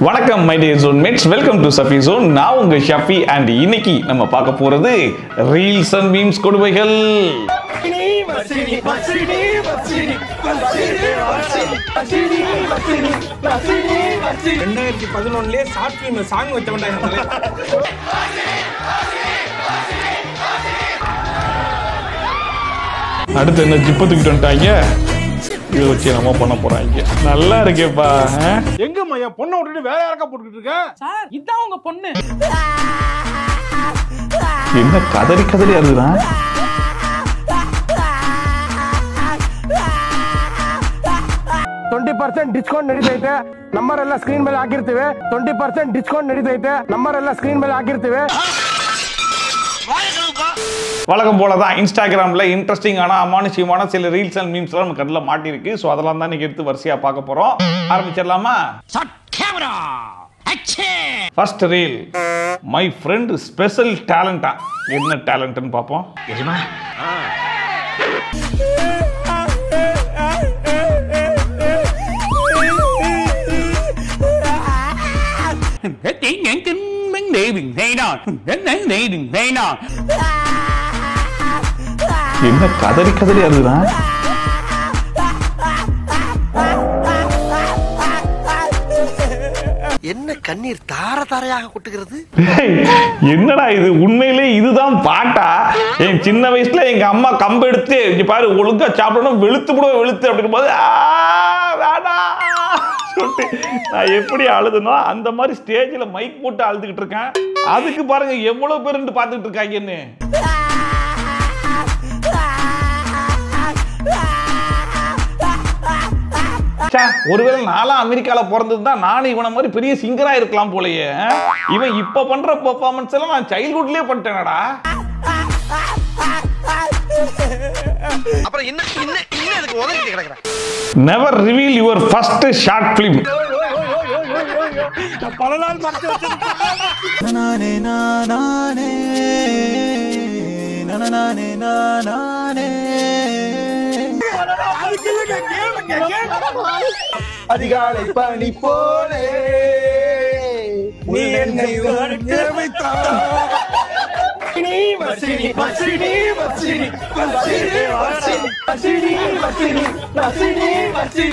வணக்கம் my dear zone mates, welcome to Shafi zone. நான் உங்க ஷஃபி அண்ட் இன்னைக்கு நம்ம பார்க்க போறது ரீல்ஸ் அண்ட் மீம்ஸ் கொடுமைகள். 2011 ஷார்ட் ஃபிலிம் சாங் வச்சவன்டா. அடுத்து என்ன ஜிப்ப தூக்கிட்டு வந்துட்டாங்க, இதை வச்சு நம்ம பண்ண போறாங்க. நல்லா இருக்கேப்பா. எங்க மையா பொண்ணை விட்டுட்டு வேற யாருக்கா போட்டுக்கிட்டு இருக்க? சார் இதான் உங்க பொண்ணு. என்ன கதறி கதறி அதுதான். ಡಿಸ್ಕೌಂಟ್ ನಡೀತೈತೆ. ನಂಬರ್ ಎಲ್ಲ ಸ್ಕ್ರೀನ್ ಮೇಲೆ ಹಾಕಿರ್ತೀವಿ. 20% ಡಿಸ್ಕೌಂಟ್ ನಡೀತೈತೆ. ನಂಬರ್ ಎಲ್ಲ ಸ್ಕ್ರೀನ್ ಮೇಲೆ ಹಾಕಿರ್ತೀವಿ. வழக்கம் போல தான் இன்ஸ்டாகிராமில் இன்ட்ரெஸ்டிங்கான அமானுஷ்யமான சில ரீல்ஸ் அண்ட் மீம்ஸ்லாம் நம்ம கண்ணில் மாட்டிருக்கு. ஸோ அதெல்லாம் தான் இன்னைக்கு எடுத்து வரிசையாக பார்க்க போகிறோம். ஆரம்பிச்சிடலாமா? First reel, my friend special டேலண்டா. என்ன டேலண்ட்னு பார்ப்போம். என்ன கதறி கதறி அதுதான். என்ன கண்ணீர் தார தாரையாக கொட்டுகிறது? என்னடா இது, உண்மையிலே இதுதான் பாட்டா? என் சின்ன வயசுல எங்க அம்மா கம்பு எடுத்து இங்க பாரு ஒழுங்கா சாப்பிடணும், வெளுத்து போடுவோம், வெளுத்து அப்படின்னு போது நான் எப்படி அழுதுனோ அந்த மாதிரி ஸ்டேஜ்ல மைக் போட்டு அழுதுகிட்டு இருக்கேன். அதுக்கு பாருங்க எவ்வளவு பேர் பார்த்துட்டு இருக்காங்கன்னு. ஒருவேளை நானும் அமெரிக்கால பிறந்ததுதான் நானும் இவன மாதிரி பெரிய சிங்கரா இருக்கலாம் போலயே. இவன் இப்ப பண்ற பெர்ஃபார்மன்ஸ் எல்லாம் நான் சைல்ட்ஹுட்லயே பண்ணிட்டேனடா. அப்புறம் என்ன அதுக்கு உதவிட்டு கிடக்குறேன். Never reveal your first short film. பல நாள் மறைச்சு வச்சிருக்கேன். நானே நானே நானே நானே அதிகாலை பனி போலே நீ என்னை வாழ்க்கை வைத்தாய்.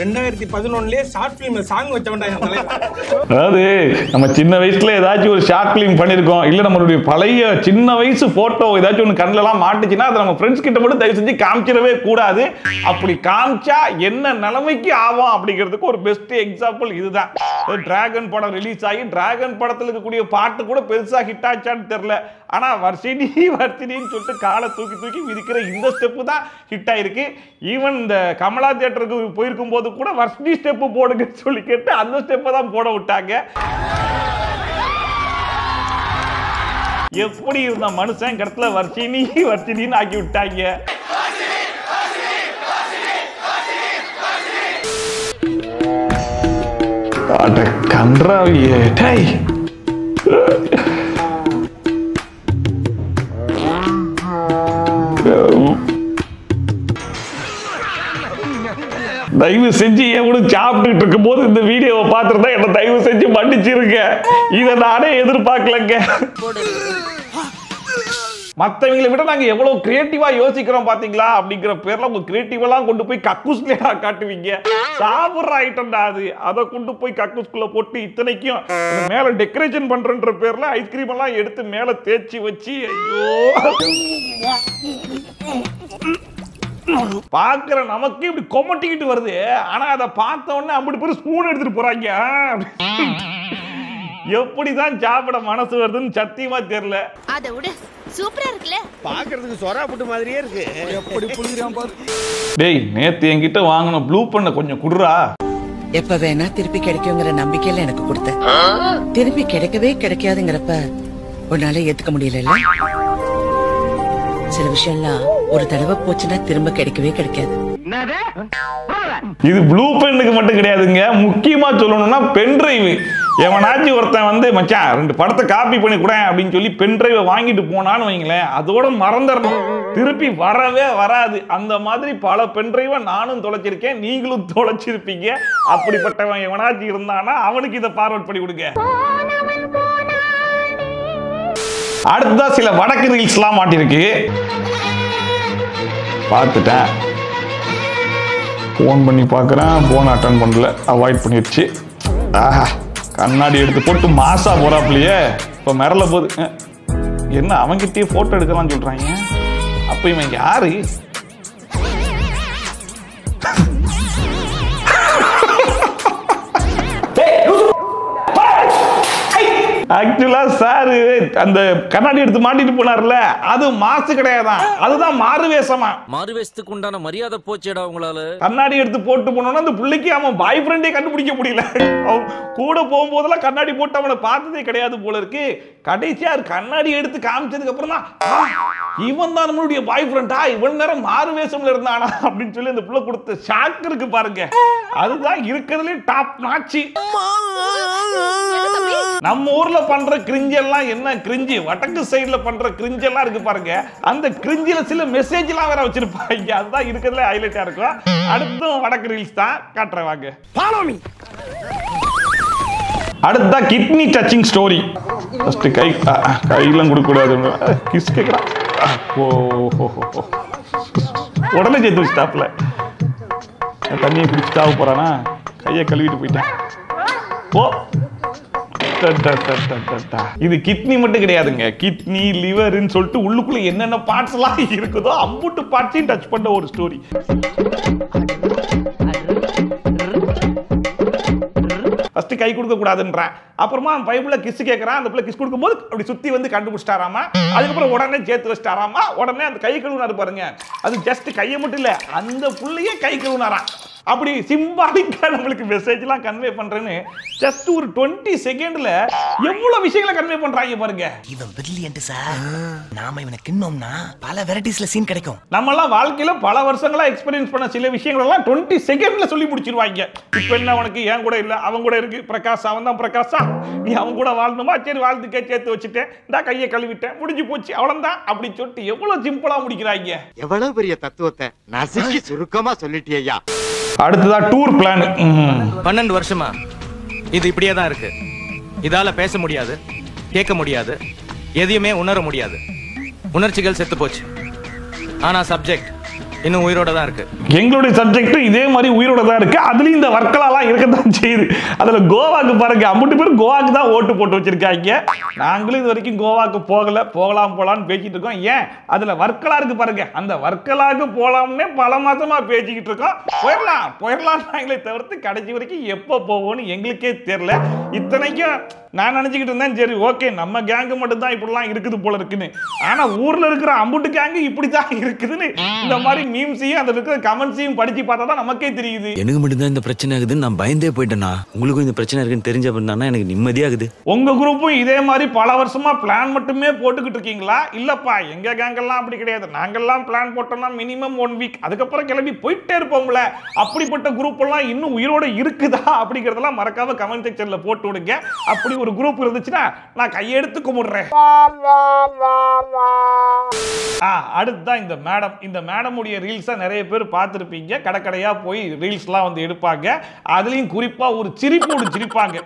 2011 ஷார்ட் ஃபிலிம் சாங் வச்சவன்டா. அதாவது நம்ம சின்ன வயசுல ஏதாச்சும் ஒரு ஷார்ட் ஃபிலிம் பண்ணிருக்கோம், இல்ல நம்மளுடைய பழைய சின்ன வயசு போட்டோ ஏதாச்சும் ஒன்று கண்ணிலாம் மாட்டுச்சுன்னா அதை நம்ம ஃப்ரெண்ட்ஸ் கிட்ட மட்டும் தயவு செஞ்சு காமிச்சிடவே கூடாது. அப்படி காமிச்சா என்ன நிலைமைக்கு ஆகும் அப்படிங்கிறதுக்கு ஒரு பெஸ்ட் எக்ஸாம்பிள் இதுதான். டிராகன் படம் ரிலீஸ் ஆகி டிராகன் படத்தில் இருக்கக்கூடிய பாட்டு கூட பெருசா ஹிட் ஆச்சான்னு தெரியல. ஆனா வர்ஷினின்னு சொல்லிட்டு காலை தூக்கி தூக்கி மிதிக்கிற இந்த ஸ்டெப்பு தான் ஹிட் ஆயிருக்கு. ஈவன் இந்த கமலா தியேட்டருக்கு போயிருக்கும் போது கூட வர்ஷினி ஸ்டெப்பு போடுங்கன்னு சொல்லி கேட்டு அந்த ஸ்டெப்பை தான் போட விட்டாங்க. எப்படி இருந்த மனுஷன் கடத்துல வர்ஷினின்னு ஆக்கி விட்டாங்க. கன்றாவியே டேய். தயவு செஞ்சு எவ்வளவு சாப்பிட்டுட்டு இருக்கும் போது இந்த வீடியோவை பார்த்துருந்தா என்ன தயவு செஞ்சு மன்னிச்சிருங்க. இதை நானே எதிர்பார்க்கலங்க. மற்றவங்களை விட நாங்க எவ்வளவு கிரியேட்டிவா யோசிக்கிறோம் பாத்தீங்களா அப்படிங்கிற பேர்ல உங்க கிரியேட்டிவெல்லாம் கொண்டு போய் கக்கூஸ்லயா காட்டுவீங்க. சாப்பிட்ற ஐட்டம் தான் அது, அதை கொண்டு போய் கக்கூஸ்குள்ள போட்டு இத்தனைக்கும் மேல டெக்கரேஷன் பண்றன்ற பேர்ல ஐஸ்கிரீம் எல்லாம் எடுத்து மேல தேய்ச்சி வச்சு ஐயோ பாக்குற நமக்கு இப்படி கொமட்டிக்கிட்டு வருது. ஆனா அதை பார்த்த உடனே அப்படி பேர் ஸ்பூன் எடுத்துட்டு போறாங்க. எப்படிதான் சாப்பிட மனசு வருதுன்னு சத்தியமா தெரியல. அதை விட சூப்பரா இருக்குல்ல, பாக்குறதுக்கு சொரா புட்டு மாதிரியே இருக்கு. எப்படி புளிக்கிறான் பாரு. டேய், நேத்து என்கிட்ட வாங்கின ப்ளூ பண்ண கொஞ்சம் குடுறா. எப்ப வேணா திருப்பி கிடைக்குங்கிற நம்பிக்கையில எனக்கு கொடுத்த, திருப்பி கிடைக்கவே கிடைக்காதுங்கிறப்ப உன்னால ஏத்துக்க முடியல. சில விஷயம்லாம் ஒரு தடவை போச்சுன்னா திரும்ப கிடைக்கவே கிடைக்காது. இது ப்ளூ பென்னுக்கு மட்டும் கிடையாதுங்க. முக்கியமா சொல்லணும்னா பென் டிரைவ். எவனாச்சும் ஒருத்தன் வந்து மச்சான் 2 படத்தை காப்பி பண்ணி கூட அப்படின்னு சொல்லி பென் டிரைவை வாங்கிட்டு போனான்னு வைங்களேன், அதோட மறந்துடணும். திருப்பி வரவே வராது. அந்த மாதிரி பல பென்ட்ரைவை நானும் தொலைச்சிருக்கேன், நீங்களும் தொலைச்சிருப்பீங்க. அப்படிப்பட்டவன் எவனாச்சும் இருந்தானா அவனுக்கு இதை ஃபார்வர்ட் பண்ணி கொடுங்க. அடுத்ததா சில வடக்கு ரீல்ஸ்லாம் மாட்டிருக்கு, பார்த்துட்டேன். ஃபோன் பண்ணி பார்க்குறேன், ஃபோன் அட்டன் பண்ணல, அவாய்ட் பண்ணிடுச்சு. கண்ணாடி எடுத்து போட்டு மாசா போறாப்லையே, இப்போ மிரள போகுது. என்ன அவங்கிட்டயே போட்டோ எடுக்கலாம்னு சொல்றாங்க. அப்ப இவன் யாரு? ஆக்சுவலா சார் அந்த கண்ணாடி எடுத்து மாட்டிட்டு போனார்ல, அது மாசு கிடையாதான், அதுதான் மாறுவேஷமா. மாறுவேஷத்துக்கு உண்டான மரியாதை போச்சேடா உங்களால. கண்ணாடி எடுத்து போட்டு போனோம்னா அந்த பிள்ளைக்கு அவன் பாய் ஃப்ரெண்டே கண்டுபிடிக்க முடியல. கூட போகும்போதெல்லாம் கண்ணாடி போட்டு அவனை பார்த்ததே கிடையாது போல இருக்கு. கடைசியா கண்ணாடி எடுத்து காமிச்சதுக்கு அப்புறம் தான் இவன் தான் நம்மளுடைய பாய் ஃப்ரெண்டா, இவன் நேரம் மாறுவேஷம்ல இருந்தானா அப்படின்னு சொல்லி அந்த பிள்ளை கொடுத்த ஷாக் இருக்கு பாருங்க. அதுதான் இருக்கிறதுலே டாப் நாச்சி. நம்ம ஊர்ல பண்ற கிரிஞ்சி எல்லாம் என்ன கிரிஞ்சி, வடக்கு சைடுல பண்ற கிரிஞ்சி எல்லாம் இருக்கு பாருங்க. அந்த கிரிஞ்சில சில மெசேஜ் எல்லாம் வேற வச்சிருப்பாங்க, அதுதான் இருக்கிறதுல ஹைலைட்டா இருக்கும். அடுத்தும் வடக்கு ரீல்ஸ் தான் காட்டுறேன் வாங்க. Follow me. அடுத்தா கிட்னி டச்சிங் ஸ்டோரி. ஃபர்ஸ்ட் கையெல்லாம் கொடுக்க கூடாது, கிஸ் கேக்குறான். உடனே சேர்த்து வச்சுட்டாப்ல, தண்ணியை குடிச்சு தாவ போறானா, கையை கழுவிட்டு போயிட்டேன். போ. இது கிட்னி மட்டும் கிடையாதுங்க, கிட்னி லிவர்னு சொல்லிட்டு உள்ளுக்குள்ள என்னென்ன பார்ட்ஸ் எல்லாம் இருக்குதோ அம்புட்டு பார்ட்ஸையும் டச் பண்ண ஒரு ஸ்டோரி. ஃபர்ஸ்ட் கை கொடுக்க கூடாதுன்றான், அப்புறமா பைபிள்ல கிஸ் கேட்கறான். அந்த பிள்ளை கிஸ் கொடுக்கும்போது அப்படி சுத்தி வந்து கண்டுபிடிச்சிட்டாராமா. அதுக்கப்புறம் உடனே சேர்த்து வச்சிட்டாராமா. உடனே அந்த கை கழுவுனாரு பாருங்க, அது ஜஸ்ட் கையை மட்டும் இல்ல, அந்த புள்ளையே கை கழுவுனாராம். அப்படி சிம்பாலிக்கா நம்மளுக்கு மெசேஜ் எல்லாம் கன்வே பண்றேன்னு ஜஸ்ட் ஒரு 20 செகண்ட்ல எவ்வளவு விஷயங்களை கன்வே பண்றாங்க பாருங்க. இவன் பிரில்லியன்ட் சார். நாம இவனை கிண்ணோம்னா பல வெரைட்டிஸ்ல சீன் கிடைக்கும். நம்ம எல்லாம் வாழ்க்கையில பல வருஷங்களா எக்ஸ்பீரியன்ஸ் பண்ண சில விஷயங்கள் எல்லாம் 20 செகண்ட்ல சொல்லி முடிச்சிருவாங்க. இப்ப என்ன உனக்கு ஏன் கூட இல்ல, அவன் கூட இருக்கு பிரகாஷ், அவன் தான் பிரகாஷா, நீ அவன் கூட வாழ்ந்துமா, சரி வாழ்த்துக்கே சேர்த்து வச்சுட்டேன், இந்த கையை கழுவிட்டேன், முடிஞ்சு போச்சு, அவ்வளவுதான் அப்படி சொல்லிட்டு எவ்வளவு சிம்பிளா முடிக்கிறாங்க. எவ்வளவு பெரிய தத்துவத்தை நசுக்கி சுருக்கமா சொல்லிட்டியா. அடுத்ததா டூர் பிளான். 12 வருஷமா இது இப்படியே தான் இருக்கு. இதால பேச முடியாது, கேட்க முடியாது, எதையுமே உணர முடியாது. உணர்ச்சிகள் செத்து போச்சு, ஆனா சப்ஜெக்ட் இன்னும் உயிரோட தான் இருக்கு. எங்களுடைய சப்ஜெக்ட் இதே மாதிரி உயிரோட தான் இருக்கு. அதுலயும் இந்த வர்க்கலாலாம் இருக்கத்தான் செய்யுது. அதுல கோவாக்கு பாருங்க, அம்புட்டு பேர் கோவாக்கு தான் ஓட்டு போட்டு வச்சிருக்காங்க. நாங்களும் இது வரைக்கும் கோவாக்கு போகல, போகலாம்னு பேசிட்டு இருக்கோம். ஏன் அதுல வர்க்கலா இருக்கு பாருங்க, அந்த வர்க்கலாக்கு போலாம்னே பல மாசமா பேசிக்கிட்டு இருக்கோம். போயிடலாம் நாங்களே தவிர்த்து கடைசி வரைக்கும் எப்ப போவோம்னு எங்களுக்கே தெரியல. இத்தனைக்கும் நான் நினைச்சுக்கிட்டு இருந்தேன், சரி ஓகே நம்ம கேங்கு மட்டும் தான் இப்படிலாம் இருக்குது போல இருக்குன்னு. ஆனா ஊர்ல இருக்கிற அம்புட்டு கேங்கு இப்படிதான் இருக்குதுன்னு இந்த மாதிரி மீம்ஸையும் அந்த இருக்கிற கமெண்ட்ஸையும் படிச்சு பார்த்தா தான் நமக்கே தெரியுது. எனக்கு மட்டும் தான் இந்த பிரச்சனை ஆகுதுன்னு நான் பயந்தே போயிட்டேனா. உங்களுக்கும் இந்த பிரச்சனை இருக்குன்னு தெரிஞ்சப்ப எனக்கு நிம்மதியாகுது. உங்க குரூப்பும் இதே மாதிரி பல வருஷமா பிளான் மட்டுமே போட்டுக்கிட்டு இருக்கீங்களா? இல்லப்பா எங்க கேங்கெல்லாம் அப்படி கிடையாது, நாங்கெல்லாம் பிளான் போட்டோம்னா மினிமம் 1 வீக், அதுக்கப்புறம் கிளம்பி போயிட்டே இருப்போம்ல. அப்படிப்பட்ட குரூப் எல்லாம் இன்னும் உயிரோட இருக்குதா அப்படிங்கறதெல்லாம் மறக்காம கமெண்ட் செக்ஷன்ல போட்டு விடுங்க. அப்படி ஒரு குரூப் இருந்துச்சுன்னா நான் கையெடுத்து கும்பிடுறேன். அடுத்துதான் இந்த மேடம். இந்த மேடம் உடைய ரீல்ஸை நிறைய பேர் பார்த்துருப்பீங்க. கடைக்கடையா போய் ரீல்ஸ்லாம் வந்து எடுப்பாங்க. அதுலயும் குறிப்பா ஒரு சிரிப்பாங்க.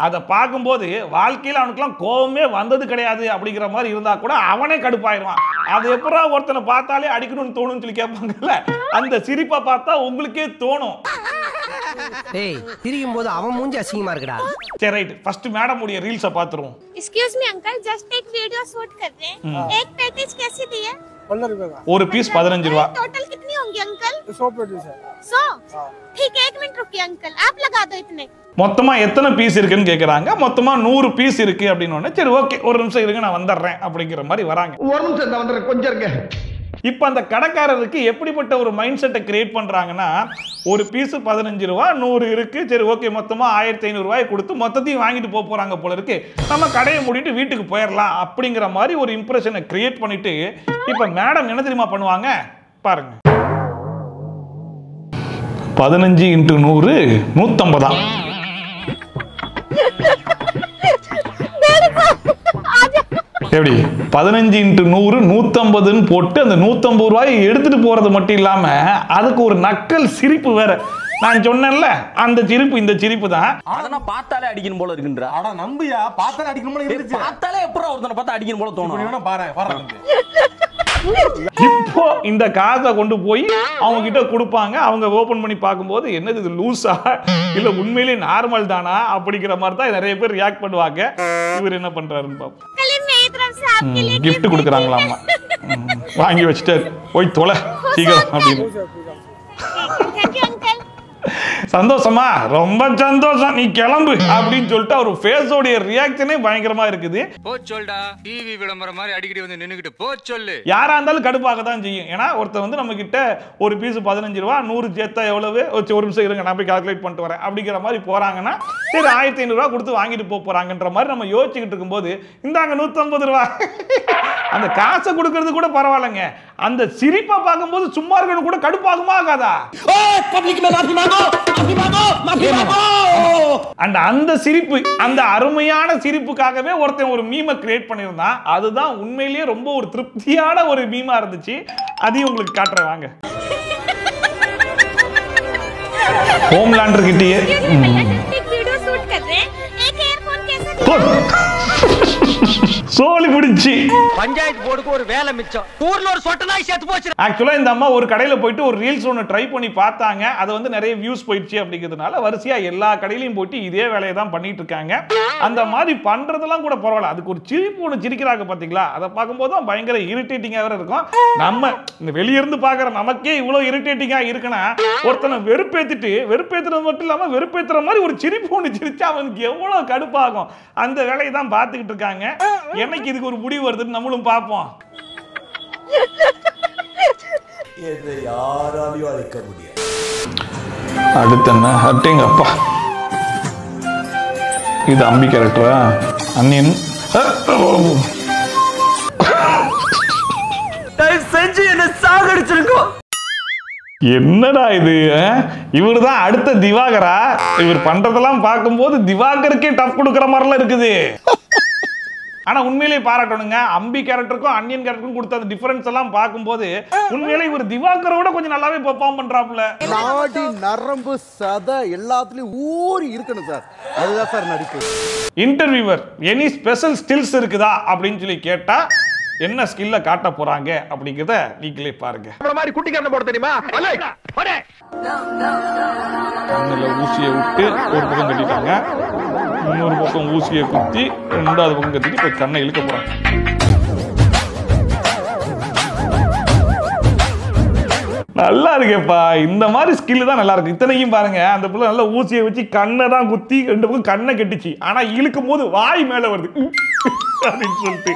அதை பார்க்கும்போது வாழ்க்கையில் அவனுக்குலாம் கோபமே வந்தது கிடையாது அப்படிங்கிற மாதிரி இருந்தா கூட அவனே கடுப்பாயிருவான். அது எப்படா ஒருத்தனை பார்த்தாலே அடிக்கணும்னு தோணும்னு சொல்லி கேட்பாங்கல்ல, அந்த சிரிப்பை பார்த்தா உங்களுக்கே தோணும். திரியும் போது அவன் மூஞ்சி அசிங்கமா இருக்குடா. சரி ரைட், ஃபர்ஸ்ட் மேடம் உடைய ரீல்ஸை பார்த்துருவோம். एक्सक्यूज मी अंकल, जस्ट एक वीडियो शूट कर रहे हैं। एक पैकेज कैसे दिए? 15 रुपए का। ஒரு பீஸ் 15 ரூபாய். टोटल कितनी होंगी अंकल? 100 पीस है। 100? ठीक है, 1 मिनट रुकिए अंकल, आप लगा दो इतने। மொத்தமா எத்தனை பீஸ் இருக்குன்னு கேக்குறாங்க. மொத்தமா 100 பீஸ் இருக்கு அப்படின்னு. சரி ஓகே, ஒரு நிமிஷம் இருங்க நான் வந்துடுறேன் அப்படிங்கிற மாதிரி வராங்க. ஒரு நிமிஷம் நான் வந்துடுறேன், கொஞ்சம் இருங்க. இப்போ அந்த கடைக்காரருக்கு எப்படிப்பட்ட ஒரு மைண்ட் செட்டை கிரியேட் பண்றாங்கன்னா, ஒரு பீஸ் 15 ரூபா, 100 இருக்கு, சரி ஓகே மொத்தமா 1500 ரூபாய் கொடுத்து மொத்தத்தையும் வாங்கிட்டு போறாங்க போல இருக்கு, நம்ம கடையை மூடிட்டு வீட்டுக்கு போயிடலாம் அப்படிங்கிற மாதிரி ஒரு இம்ப்ரெஷனை கிரியேட் பண்ணிட்டு இப்போ மேடம் என்ன தெரியுமா பண்ணுவாங்க பாருங்க. 15 × 100 150. எப்படி 15x100 150ன்னு போட்டு அந்த 150 ரூபாயை எடுத்துட்டு போறது மட்டும் இல்லாம அதுக்கு ஒரு நக்கல் சிரிப்பு வேற. நான் சொன்னேன்ல அந்த சிரிப்பு இந்த சிரிப்பு தான். அதனா பார்த்தாலே அடிக்கணும் போல இருக்குன்ற. அட நம்பியா பார்த்தாலே அடிக்கணும் போல இருந்துச்சு. பார்த்தாலே எப்பறம் ஒருத்தனை பார்த்தா அடிக்கணும் போல தோணும். நீ வேணா பாரு. இப்போ இந்த காசை கொண்டு போய் அவங்க கிட்ட கொடுப்பாங்க. அவங்க ஓபன் பண்ணி பார்க்கும்போது என்னது இது லூசா இல்ல உண்மையிலேயே நார்மல் தானா அப்படிங்கிற மாதிரி தான் நிறைய பேர் ரியாக்ட் பண்ணுவாங்க. இவர் என்ன பண்றாருன்னு பாப்போம். கிஃப்ட் கொடுக்குறாங்களாமா. வாங்கி வச்சுட்டாரு. போய் தொலை சீக்கிரம் அப்படின்னு. சந்தோஷமா? ரொம்ப சந்தோஷம், நீ கிளம்பு அப்படின்னு சொல்லிட்டு அவர் ஃபேஸோட ரியாக்ஷனே பயங்கரமா இருக்குது. போச்சொல்டா டிவி விளம்பரம் மாதிரி அடிக்கடி வந்து நின்னுக்கிட்டு போச்சொல்லு. யாரா இருந்தாலும் கடுப்பாக தான் செய்யும். ஏன்னா ஒருத்தர் வந்து நம்ம கிட்ட ஒரு பீஸ் 15 ரூபா 100 சேர்த்தா எவ்வளவு, ஒரு நிமிஷம் இருங்க நான் போய் கால்குலேட் பண்ணிட்டு வரேன் அப்படிங்கிற மாதிரி போறாங்கன்னா சரி 1500 ரூபா கொடுத்து வாங்கிட்டு போறாங்கன்ற மாதிரி நம்ம யோசிச்சுக்கிட்டு இருக்கும்போது இந்தாங்க 150 ரூபா அந்த காசை கொடுக்கறது கூட பரவாயில்லைங்க, அந்த சிரிப்பை பார்க்கும்போது சும்மா இருக்கணும் கூட கடுப்பாகுமா ஆகாதா? அந்த சிரிப்பு, அந்த அருமையான சிரிப்புக்காகவே ஒருத்தன் ஒரு மீமை கிரியேட் பண்ணியிருந்தான். அதுதான் உண்மையிலேயே ரொம்ப ஒரு திருப்தியான ஒரு மீமா இருந்துச்சு. அதையும் உங்களுக்கு காட்டுறேன் வாங்க. ஹோம்லாண்டர் கிட்டயே சோலி முடிச்சு பஞ்சாயத்து போர்டுக்கு ஒரு வேலை மிச்சம். ஊர்ல ஒரு சொட்டனாய் செத்து போச்சு. ஆக்சுவலா இந்த அம்மா ஒரு கடையில போயிட்டு ஒரு ரீல்ஸ் ஒன்னு ட்ரை பண்ணி பார்த்தாங்க. அது வந்து நிறைய வியூஸ் போயிடுச்சு அப்படிங்கிறதுனால வரிசையா எல்லா கடையிலையும் போயிட்டு இதே வேலையை தான் பண்ணிட்டு இருக்காங்க. அந்த மாதிரி பண்றதெல்லாம் கூட பரவாயில்ல. அதுக்கு ஒரு சிரிப்பு ஒன்று சிரிக்கிறாங்க பாத்தீங்களா, அதை பார்க்கும்போது தான் பயங்கர இரிட்டேட்டிங்கா வேற இருக்கும். நம்ம இந்த வெளியிருந்து பாக்குற நமக்கே இவ்வளவு இரிட்டேட்டிங்கா இருக்குன்னா ஒருத்தனை வெறுப்பேத்துறது மட்டும் இல்லாம வெறுப்பேத்துற மாதிரி ஒரு சிரிப்பு ஒன்று சிரிச்சா அவனுக்கு எவ்வளவு கடுப்பாகும். அந்த வேலையை தான் பார்த்துக்கிட்டு இருக்காங்க. என்னைக்கு இதுக்கு ஒரு முடிவு வருதுன்னு நம்மளும் பார்ப்போம். இதை யாராலையும் அழைக்க முடியாது. அடுத்து என்ன ஹட்டிங் அப்பா, இது அம்பி கேரக்டரா? அன்னியன் செஞ்சு என்ன சாகடிச்சிருக்கோம். என்னடா இது? இவர் தான் அடுத்த திவாகரா? இவர் பண்றதெல்லாம் பார்க்கும்போது திவாகருக்கே டஃப் கொடுக்குற மாதிரிலாம் இருக்குது. ஆனா உண்மையிலேயே பாராட்டணுங்க, அம்பி கேரக்டருக்கும் அன்னியன் கேரக்டருக்கும் கொடுத்த அந்த டிஃபரன்ஸ் எல்லாம் பார்க்கும்போது உண்மையிலேயே இவர் திவாகரோட கொஞ்சம் நல்லாவே பெர்ஃபார்ம் பண்றாப்ல. நாடி நரம்பு சத எல்லாத்துலயும் ஊறி இருக்கணும் சார். அதுதான் சார் நடிப்பு. இன்டர்வியூவர் எனி ஸ்பெஷல் ஸ்கில்ஸ் இருக்குதா அப்படின்னு சொல்லி கேட்டா என்ன ஸ்கில்ல காட்ட போறாங்க அப்படிங்கறத நீங்களே பாருங்க. மாதிரி குட்டி கண்ணை போட தெரியுமா? கண்ணுல ஊசியை விட்டு ஒரு பக்கம் கட்டிட்டாங்க, இன்னொரு பக்கம் ஊசியை குத்தி ரெண்டாவது பக்கம் கட்டிட்டு போய் கண்ணை இழுக்க போறாங்க. நல்லா இருக்கேப்பா, இந்த மாதிரி ஸ்கில் தான் நல்லா இருக்கு. இத்தனைக்கும் பாருங்க, அந்த பிள்ளை நல்லா ஊசியை வச்சு கண்ணை தான் குத்தி ரெண்டு பக்கம் கண்ணை கட்டிச்சு. ஆனா இழுக்கும் போது வாய் மேல வருது அப்படின்னு சொல்லிட்டு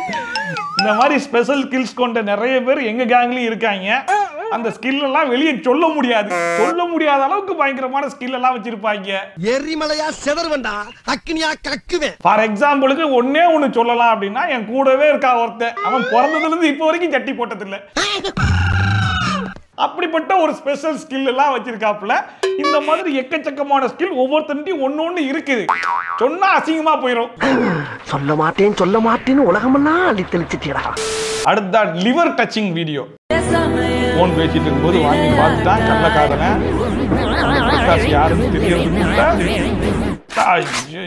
இந்த மாதிரி ஸ்பெஷல் ஸ்கில்ஸ் கொண்ட நிறைய பேர் எங்க கேங்லயும் இருக்காங்க. அந்த ஸ்கில் எல்லாம் வெளியே சொல்ல முடியாத அளவுக்கு பயங்கரமான ஸ்கில் எல்லாம் வச்சிருப்பாங்க. எரிமலையா செதறுவண்டா, அக்னியா கக்குவேன். ஃபார் எக்ஸாம்பிளுக்கு ஒன்னே ஒன்னு சொல்லலாம் அப்படின்னா, என் கூடவே இருக்கா ஒருத்தன், அவன் பிறந்ததுல இருந்து இப்போ வரைக்கும் சட்டி போட்டதில்லை. அப்படிப்பட்ட ஒரு ஸ்பெஷல் ஸ்கில் எல்லாம் வச்சிருக்காப்புல. இந்த மாதிரி எக்கச்சக்கமான ஸ்கில் ஒவ்வொருத்தன்ட்டையும் ஒன்னொன்னு இருக்குது. சொன்னா அசிங்கமா போயிடும். சொல்ல மாட்டேன்னு உலகமெல்லாம் அள்ளி தெளிச்சிட்டியடா. அடுத்த லிவர் டச்சிங் வீடியோ. போன் பேசிட்டு இருக்கும்போது வாங்கி பார்த்துட்டான் கள்ளக்காதன. யாருன்னு தெரியறது. ஐயோ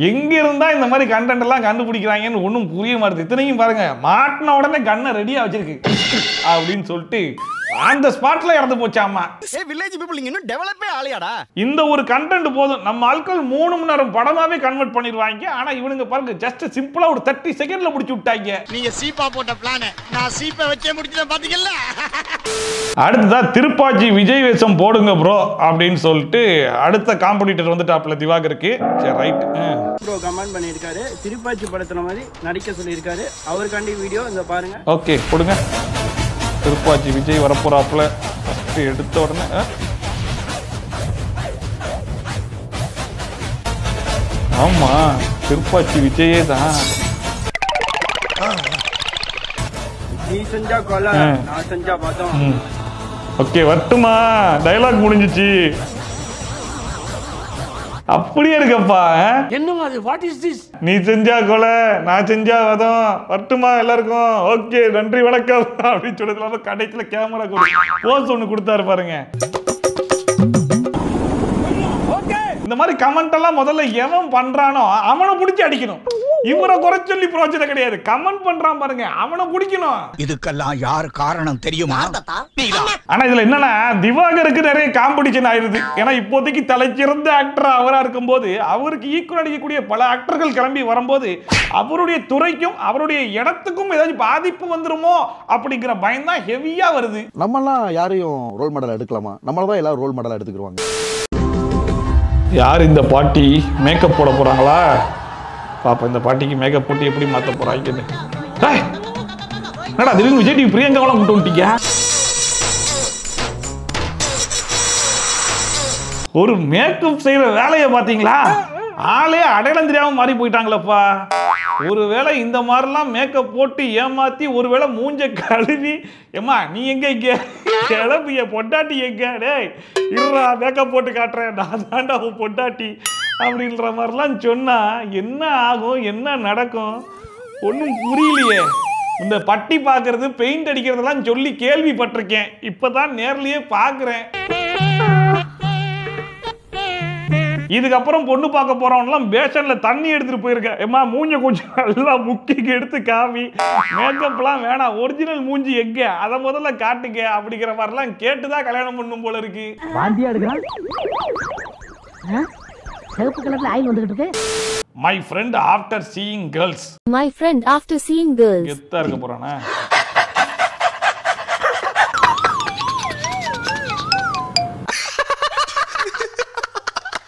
எங்க இருந்தா இந்த மாதிரி கண்டென்ட் எல்லாம் கண்டுபிடிக்கிறாங்கன்னு ஒன்னும் புரிய மாட்டேது. இத்தனையும் பாருங்க, மாட்டின உடனே கண்ணை ரெடியா வச்சிருக்கு அப்படின்னு சொல்லிட்டு அந்த ஸ்பாட்ல இறந்து போச்சாமா. வில்லேஜ் பீப்பிள் இன்னும் டெவலப்பே ஆலையாடா. இந்த ஒரு கண்டென்ட் போதும் நம்ம ஆட்கள் 3 மணி நேரம் படமாவே கன்வெர்ட் பண்ணிடுவாங்க. ஆனா இவனுங்க பாருங்க ஜஸ்ட் சிம்பிளா ஒரு 30 செகண்ட்ல முடிச்சு விட்டாங்க. நீங்க சீப்பா போட்ட பிளான் நான் சீப்பை வச்சே முடிச்சேன் பாத்தீங்களா. அடுத்ததா திருப்பாச்சி விஜய் வேஷம் போடுங்க ப்ரோ அப்படின்னு சொல்லிட்டு அடுத்த காம்படிட்டர் வந்துட்டாப்ல திவாகருக்கு. சரி ரைட் ப்ரோ கமெண்ட் பண்ணியிருக்காரு, திருப்பாச்சி படத்துல மாதிரி நடிக்க சொல்லியிருக்காரு. அவருக்காண்டி வீடியோ இந்த பாருங்க. ஓகே கொடுங்க. திருப்பாச்சி விஜய் வரப்போறாப்புல. எடுத்த உடனே ஆமா திருப்பாச்சி விஜயே தான். நீ செஞ்சா கொலை, நான் செஞ்சா பதம். ஓகே வரட்டுமா? டயலாக் முடிஞ்சிச்சு. அப்படியே இருக்கப்பா. என்னமா அது? What is this? நீ செஞ்சா கொலை, நான் செஞ்சா வதம். வரட்டுமா எல்லாருக்கும்? ஓகே, நன்றி வணக்கம் அப்படின்னு சொல்றதுல கடைசியில கேமரா போஸ் ஒண்ணு கொடுத்தாரு பாருங்க. இந்த மாதிரி கமெண்ட் எல்லாம் முதல்ல எவன் பண்றானோ அவனை பிடிச்சி அடிக்கணும். இவரை குறை சொல்லி பிரயோஜனம் கிடையாது. கமெண்ட் பண்றான் பாருங்க, அவனை பிடிக்கணும். இதுக்கெல்லாம் யார் காரணம் தெரியுமா? ஆனா இதுல என்னன்னா, திவாகருக்கு நிறைய காம்படிஷன் ஆயிருது. ஏன்னா இப்போதைக்கு தலைச்சிறந்த ஆக்டர் அவரா இருக்கும்போது அவருக்கு ஈக்குவல் அடிக்கக்கூடிய பல ஆக்டர்கள் கிளம்பி வரும்போது அவருடைய துறைக்கும் அவருடைய இடத்துக்கும் ஏதாச்சும் பாதிப்பு வந்துருமோ அப்படிங்கிற பயம் தான் ஹெவியா வருது. நம்மலாம் யாரையும் ரோல் மாடல் எடுக்கலாமா? நம்மளதான் எல்லாரும் ரோல் மாடலா எடுத்துக்கிடுவாங்க. யார் இந்த பாட்டி மேக்கப் போட போறாங்களா? பாப்பா இந்த பாட்டிக்கு மேக்கப் போட்டு எப்படி மாத்த போறாங்கன்னு. என்னடா திடீர்னு விஜய் டிவி பிரியங்காவெல்லாம் கூட்டு வந்துட்டீங்க? ஒரு மேக்கப் செய்யற வேலையை பாத்தீங்களா? ஆளே அடையாளம் தெரியாம மாறி போயிட்டாங்களப்பா. ஒருவேளை இந்த மாதிரிலாம் மேக்கப் போட்டு ஏமாத்தி ஒருவேளை மூஞ்ச கழுவி, ஏமா நீ எங்க இங்க கிளம்பிய பொண்டாட்டி எங்க, டேய் இருடா மேக்கப் போட்டு காட்டுறேன், நான் தாண்டா உன் பொண்டாட்டி அப்படின்ற மாதிரிலாம் சொன்னா என்ன ஆகும், என்ன நடக்கும் ஒன்றும் புரியலையே. இந்த பட்டி பார்க்கறது பெயிண்ட் அடிக்கிறதெல்லாம் சொல்லி கேள்விப்பட்டிருக்கேன், இப்பதான் நேர்லயே பார்க்குறேன். இதுக்கப்புறம் பொண்ணு பார்க்க போறவன்லாம் பேஷன்ல தண்ணி எடுத்துட்டு போயிருக்கேன். ஏமா மூஞ்ச கொஞ்சம் நல்லா முக்கிக்கு எடுத்து காமி, மேக்கப்லாம் வேணாம், ஒரிஜினல் மூஞ்சி எங்க அதை முதல்ல காட்டுங்க அப்படிங்கிற மாதிரிலாம் கேட்டுதான் கல்யாணம் பண்ணும் போல இருக்கு. வாந்தியா எடுக்கிறான். சிவப்பு கலர்ல ஆயில் வந்துகிட்டு இருக்கு. My friend after seeing girls. My friend after seeing girls. கெத்தா இருக்க போறானே.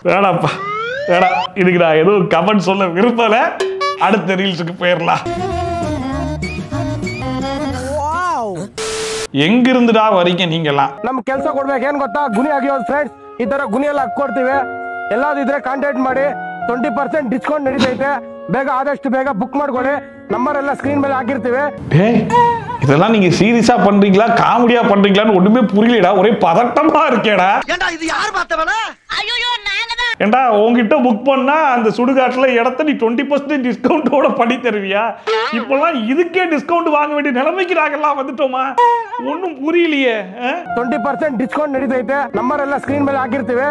வேணாப்பா வேணா, இதுக்கு நான் எதுவும் கமெண்ட் சொல்ல விரும்பல. அடுத்த ரீல்ஸுக்கு போயிடலாம். எங்கிருந்துடா வரீங்க நீங்கெல்லாம்? ನಮ್ ಕೆಲಸ ಕೊಡ್ಬೇಕೇನ್ ಗೊತ್ತಾ? ಗುಣಿ ಆಗಿರೋ ಫ್ರೆಂಡ್ಸ್ ಈ ತರ ಗುಣಿ ಎಲ್ಲ ಹಾಕೊಡ್ತೀವಿ. ಎಲ್ಲಾದ್ರೂ ಇದ್ರೆ ಕಾಂಟ್ಯಾಕ್ಟ್ ಮಾಡಿ. 20% ಡಿಸ್ಕೌಂಟ್ ನಡೀತೈತೆ. ಬೇಗ ಆದಷ್ಟು ಬೇಗ ಬುಕ್ ಮಾಡ್ಕೊಳ್ಳಿ. ನಂಬರ್ ಎಲ್ಲ ಸ್ಕ್ರೀನ್ ಮೇಲೆ ಹಾಕಿರ್ತೀವಿ. இதெல்லாம் நீங்க சீரியஸா பண்றீங்களா காமெடியா பண்றீங்களான்னு ஒண்ணுமே புரியலடா. ஒரே பதட்டமா இருக்கேடா. ஏண்டா இது யார் பார்த்தவனா? ஐயோ நாங்க தான். ஏண்டா உன்கிட்ட புக் பண்ணா அந்த சுடுகாட்டுல இடத்த நீ 20% டிஸ்கவுண்டோட பண்ணி தருவியா? இப்பெல்லாம் இதுக்கே டிஸ்கவுண்ட் வாங்க வேண்டிய நிலைமைக்கு நாங்கெல்லாம் வந்துட்டோமா? ஒன்னும் புரியலையே. 20% ಡಿಸ್ಕೌಂಟ್ ನಡೀತೈತೆ. ನಂಬರ್ ಎಲ್ಲ ಸ್ಕ್ರೀನ್ ಮೇಲೆ ಹಾಕಿರ್ತೀವಿ.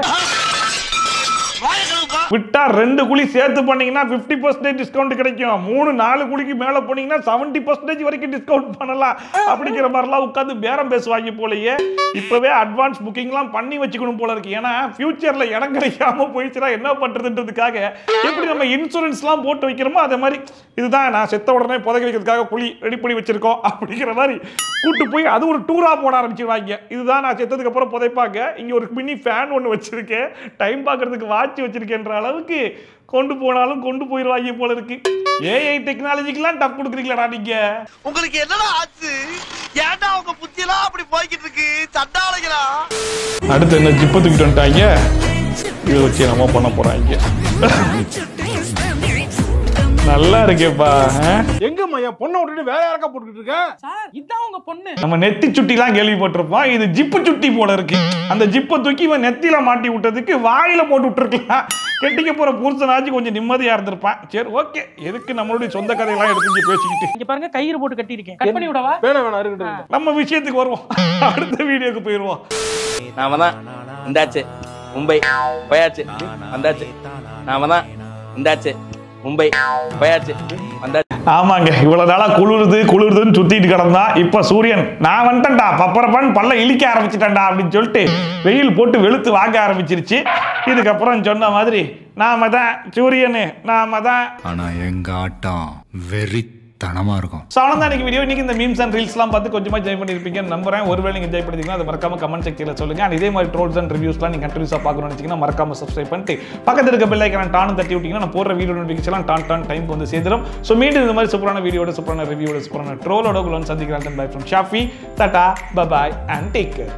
விட்டா 2 குழி சேர்த்து பண்ணீங்கன்னா 50% டிஸ்கவுண்ட் கிடைக்கும். 3-4 குழிக்கு மேல போனீங்கன்னா 70% வரைக்கும் டிஸ்கவுண்ட் பண்ணலாம் அப்படிங்கிற மாதிரிலாம் உட்காந்து பேரம் பேசுவாங்க போலயே. இப்பவே அட்வான்ஸ் புக்கிங்லாம் பண்ணி வச்சுக்கணும் போல இருக்கு. ஏன்னா ஃபியூச்சர்ல இடம் கிடைக்காம போயிடுச்சுன்னா என்ன பண்றதுன்றதுக்காக எப்படி நம்ம இன்சூரன்ஸ்லாம் போட்டு வைக்கிறோமோ அதே மாதிரி இதுதான் நான் செத்த உடனே புதைக்க வைக்கிறதுக்காக குழி ரெடி பண்ணி வச்சிருக்கோம் அப்படிங்கிற மாதிரி கூட்டு போய் அது ஒரு டூரா போட ஆரம்பிச்சிருவாங்க. இதுதான் நான் செத்ததுக்கு அப்புறம் புதைப்பாங்க. இங்க ஒரு மினி ஃபேன் ஒன்று வச்சிருக்கேன், டைம் பார்க்கறதுக்கு வாட்ச் வச்சிருக்கேன்ற அளவுக்கு கொண்டு போனாலும் கொண்டு போயிருவாங்க போல இருக்கு. ஏஐ டெக்னாலஜிக்கெல்லாம் டப் கொடுக்குறீங்களா நீங்க? உங்களுக்கு என்னடா ஆச்சு? ஏன்டா உங்க புத்தியெல்லாம் அப்படி போய்கிட்டு இருக்கு? சண்டாளைகளா? அடுத்து என்ன ஜிப்ப தூக்கிட்டு வந்துட்டாங்க. இதை வச்சு நம்ம பண்ண போறாங்க. நல்லா இருக்கேப்பா. எங்கம்மா என் பொண்ணை விட்டுட்டு வேற யாருக்கா போட்டுக்கிட்டு இருக்க? சார் இதான் உங்க பொண்ணு. நம்ம நெத்தி சுட்டிலாம் கேள்விப்பட்டிருப்போம். இது ஜிப்பு சுட்டி போல இருக்கு. அந்த ஜிப்பை தூக்கி இவன் நெத்தியில மாட்டி விட்டதுக்கு வாயில போட்டு விட்டுருக்கலாம். கெட்டிக்க போற புருஷனாச்சும் கொஞ்சம் நிம்மதியா இருந்திருப்பான். சரி ஓகே, எதுக்கு நம்மளுடைய சொந்த கதையெல்லாம் எடுத்து பேசிக்கிட்டு. இங்க பாருங்க கயிறு போட்டு கட்டி இருக்கேன். கட் பண்ணி விடவா? வேணாம் வேணாம் இருக்கட்டும். நம்ம விஷயத்துக்கு வருவோம். அடுத்த வீடியோக்கு போயிருவோம். நாம தான் இந்தாச்சு மும்பை போயாச்சு வந்தாச்சு. நாம தான் இந்தாச்சு மும்பை போயாச்சு வந்தாச்சு. ஆமாங்க, இவ்வளவு நாளா குளிருதுன்னு சுத்திட்டு கிடந்தா இப்ப சூரியன் நான் வந்துட்டேன்டா பப்பரப்பான்னு பல்ல இழிக்க ஆரம்பிச்சிட்டேன்டா அப்படின்னு சொல்லிட்டு வெயில் போட்டு வெளுத்து வாங்க ஆரம்பிச்சிருச்சு. இதுக்கப்புறம் சொன்ன மாதிரி நாம தான் சூரியனு, நாம தான். ஆனா எங்க ஆட்டம் வெறி தனமா இருக்கும். சோ அவ்வளவுதான் இன்னைக்கு வீடியோ. இன்னைக்கு இந்த மீம்ஸ் அண்ட் ரீல்ஸ்லாம் பார்த்து கொஞ்சமா என்ஜாய் பண்ணிருப்பீங்கன்னு நம்புறேன். ஒருவேளை நீங்க என்ஜாய் பண்ணிருந்தீங்கன்னா அது மறக்காம கமெண்ட் செக்ஷன்ல சொல்லுங்க. அண்ட் இதே மாதிரி ட்ரோல்ஸ் அண்ட் ரிவ்யூஸ்லாம் நீங்க கண்டினியூஸா பார்க்கணும்னு நினைச்சீங்கன்னா மறக்காம சப்ஸ்கிரைப் பண்ணிட்டு பக்கத்துல இருக்க பெல் ஐகானை டான் தட்டி விட்டீங்கன்னா நான் போடுற வீடியோ நோட்டிஃபிகேஷன் டான் டைம் வந்து சேரும். சோ மீண்டும் இந்த மாதிரி சூப்பரான வீடியோட சூப்பரான ரிவ்யூவோட சூப்பரான ட்ரோலோட உங்களை சந்திக்கிறேன். Bye from Shafi. Tata bye bye and take care.